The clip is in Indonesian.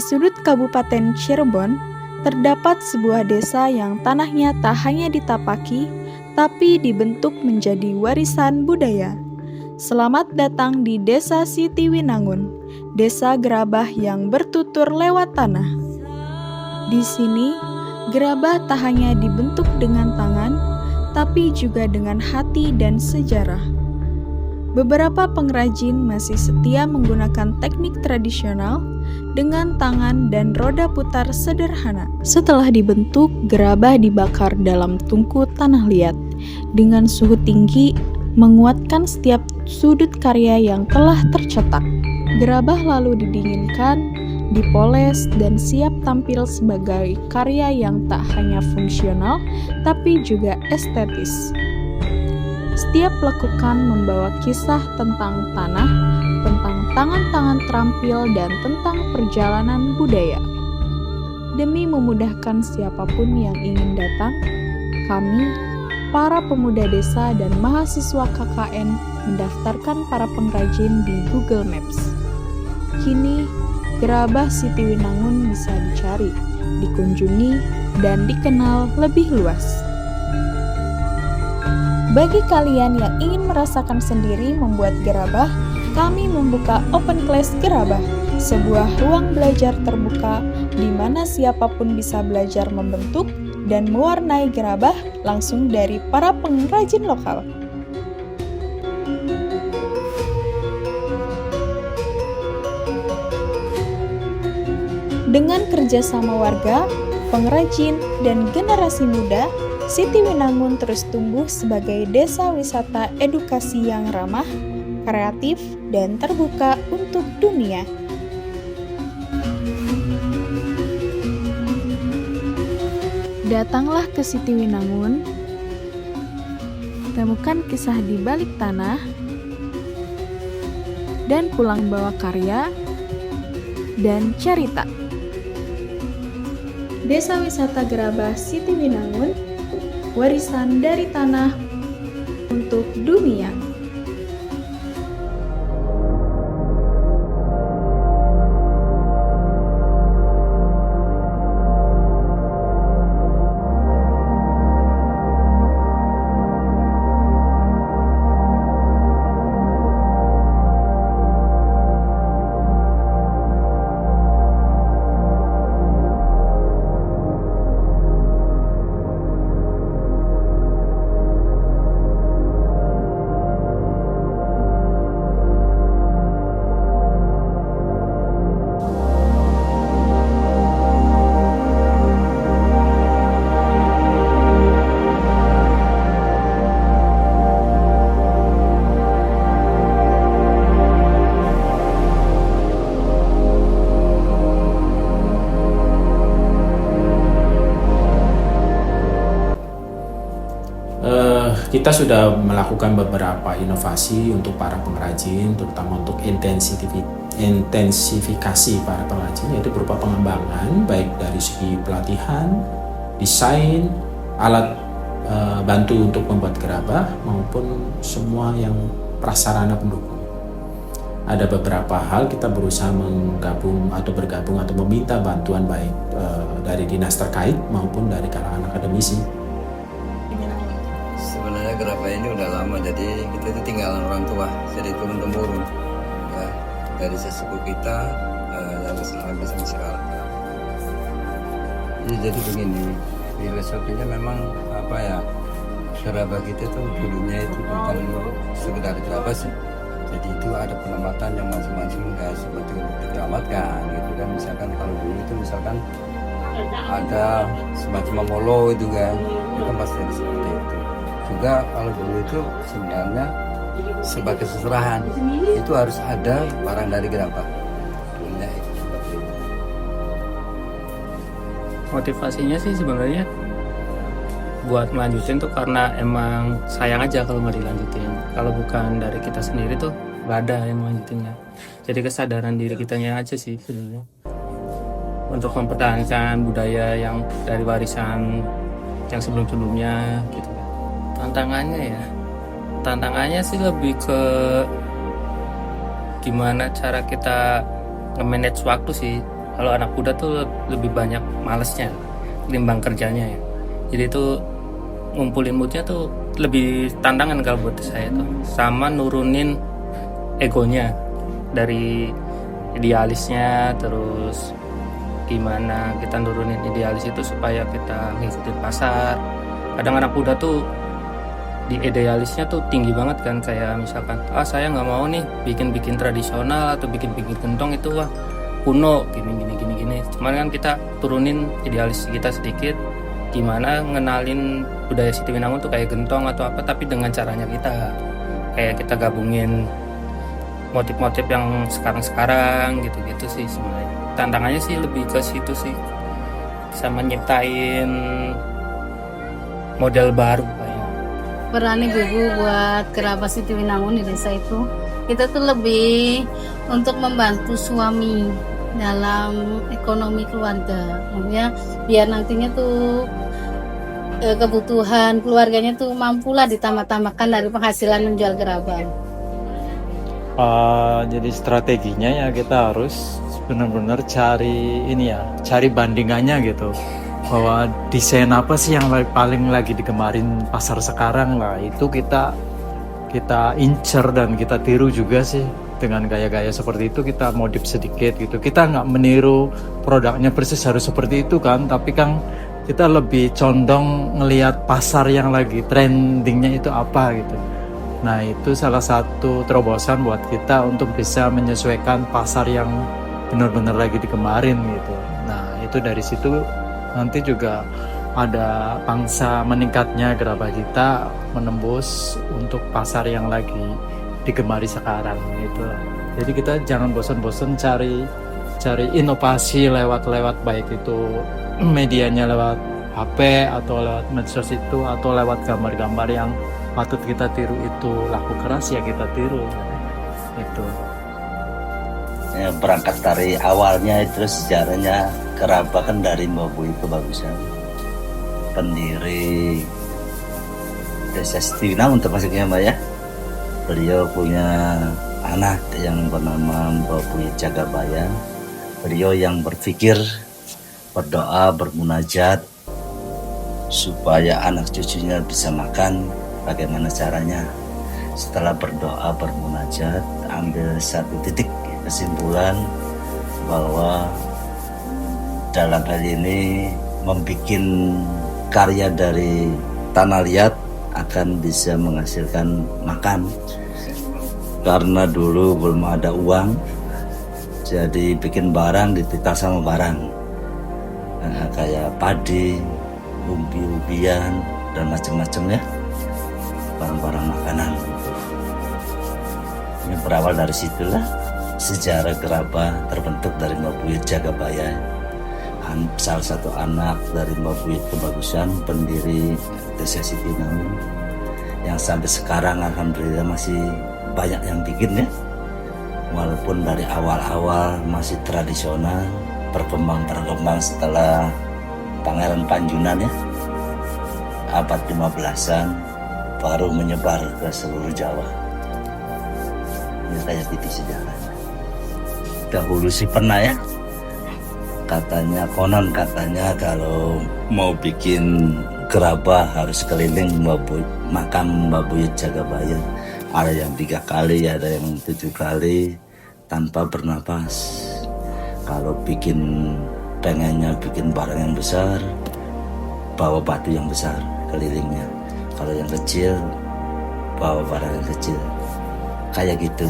sudut Kabupaten Cirebon, terdapat sebuah desa yang tanahnya tak hanya ditapaki, tapi dibentuk menjadi warisan budaya. Selamat datang di Desa Sitiwinangun, desa gerabah yang bertutur lewat tanah. Di sini, gerabah tak hanya dibentuk dengan tangan, tapi juga dengan hati dan sejarah. Beberapa pengrajin masih setia menggunakan teknik tradisional dengan tangan dan roda putar sederhana. Setelah dibentuk, gerabah dibakar dalam tungku tanah liat dengan suhu tinggi, menguatkan setiap sudut karya yang telah tercetak. Gerabah lalu didinginkan, dipoles, dan siap tampil sebagai karya yang tak hanya fungsional, tapi juga estetis. Setiap lekukan membawa kisah tentang tanah, tentang tangan-tangan terampil, dan tentang perjalanan budaya. Demi memudahkan siapapun yang ingin datang, kami, para pemuda desa dan mahasiswa KKN, mendaftarkan para pengrajin di Google Maps. Kini, gerabah Sitiwinangun bisa dicari, dikunjungi, dan dikenal lebih luas. Bagi kalian yang ingin merasakan sendiri membuat gerabah, kami membuka Open Class Gerabah, sebuah ruang belajar terbuka di mana siapapun bisa belajar membentuk dan mewarnai gerabah langsung dari para pengrajin lokal. Dengan kerjasama warga, pengrajin, dan generasi muda, Sitiwinangun terus tumbuh sebagai desa wisata edukasi yang ramah, kreatif, dan terbuka untuk dunia. Datanglah ke Sitiwinangun, temukan kisah di balik tanah, dan pulang bawa karya dan cerita. Desa Wisata Gerabah Sitiwinangun, warisan dari tanah untuk dunia. Kita sudah melakukan beberapa inovasi untuk para pengrajin, terutama untuk intensifikasi para pengrajin, yaitu berupa pengembangan baik dari segi pelatihan, desain, alat bantu untuk membuat gerabah maupun semua yang prasarana pendukung. Ada beberapa hal kita berusaha bergabung atau meminta bantuan baik dari dinas terkait maupun dari kalangan akademisi. Sebenarnya gerabah ini udah lama, jadi kita itu tinggalan orang tua, jadi turun temurun ya, dari sesepuh kita yang sampai sekarang. Jadi begini, filosofinya memang apa ya, gerabah kita tuh dulunya itu bukan sekedar gerabah sih. Jadi itu ada penempatan yang masing-masing nggak seperti untuk dikeramatkan gitu kan. Misalkan kalau dulu itu misalkan ada semacam memolo itu kan, itu kan pasti ada seperti itu. Juga kalau dulu itu sebenarnya sebagai seserahan itu harus ada barang dari gerabah. Motivasinya sih sebenarnya buat melanjutin tuh karena emang sayang aja kalau nggak dilanjutin. Kalau bukan dari kita sendiri tuh nggak ada yang melanjutinnya. Jadi kesadaran diri kitanya aja sih sebenarnya untuk mempertahankan budaya yang dari warisan yang sebelum-sebelumnya gitu. Tantangannya sih lebih ke gimana cara kita nge-manage waktu sih. Kalau anak muda tuh lebih banyak malesnya ketimbang kerjanya ya. Jadi tuh ngumpulin moodnya tuh lebih tantangan kalau buat saya tuh, sama nurunin egonya dari idealisnya. Terus gimana kita nurunin idealis itu supaya kita ngikutin pasar. Kadang anak muda tuh di idealisnya tuh tinggi banget kan, kayak misalkan saya nggak mau nih bikin tradisional atau bikin gentong, itu wah kuno gini. Cuman kan kita turunin idealis kita sedikit, gimana ngenalin budaya Sitiwinangun tuh kayak gentong atau apa, tapi dengan caranya kita, kayak kita gabungin motif-motif yang sekarang gitu sih sebenarnya. Tantangannya sih lebih ke situ sih, sama nyiptain model baru kayaknya. Peran ibu buat kerabat Sitiwinangun di desa itu, kita tuh lebih untuk membantu suami dalam ekonomi keluarga, maksudnya biar nantinya tuh kebutuhan keluarganya tuh mampulah ditambah-tambahkan dari penghasilan menjual gerabah. Jadi strateginya ya kita harus benar-benar cari bandingannya gitu, bahwa desain apa sih yang paling lagi digemarin pasar sekarang lah, itu kita incer dan kita tiru juga sih. Dengan gaya-gaya seperti itu kita modif sedikit gitu. Kita nggak meniru produknya persis harus seperti itu kan, tapi kan kita lebih condong ngelihat pasar yang lagi trendingnya itu apa gitu. Nah itu salah satu terobosan buat kita untuk bisa menyesuaikan pasar yang benar-benar lagi digemarin gitu. Nah itu dari situ nanti juga ada pangsa meningkatnya gerabah kita menembus untuk pasar yang lagi digemari sekarang gitu. Jadi kita jangan bosan-bosan cari inovasi lewat baik itu medianya lewat HP atau lewat medsos itu, atau lewat gambar-gambar yang patut kita tiru itu laku keras ya kita tiru itu. Ya, berangkat dari awalnya itu sejarahnya gerabah kan dari Mbak Bui Kebagusan, pendiri desa Sitiwinangun termasuknya Mbak ya. Beliau punya anak yang bernama Mbak Bui Jagabaya. Beliau yang berpikir, berdoa, bermunajat supaya anak cucunya bisa makan. Bagaimana caranya? Setelah berdoa, bermunajat, ambil satu titik kesimpulan bahwa dalam hal ini membuat karya dari tanah liat akan bisa menghasilkan makan. Karena dulu belum ada uang, jadi bikin barang ditukar sama barang, kayak padi, umbi-umbian dan macam-macam ya, barang-barang makanan. Ini berawal dari situlah sejarah gerabah terbentuk dari Mbak Bui Jagabaya, salah satu anak dari Mbak Bui Kebagusan, pendiri desa Sitiwinangun, yang sampai sekarang alhamdulillah masih banyak yang bikin ya. Walaupun dari awal-awal masih tradisional, berkembang setelah Pangeran Panjunan ya, abad 15-an baru menyebar ke seluruh Jawa. Ini kayak gitu sejarahnya. Dahulu sih pernah ya, konon katanya kalau mau bikin gerabah harus keliling makam Mbak Bui Jagabaya. Ada yang 3 kali, ada yang 7 kali tanpa bernapas. Kalau pengennya bikin barang yang besar, bawa batu yang besar kelilingnya. Kalau yang kecil, bawa barang yang kecil. Kayak gitu.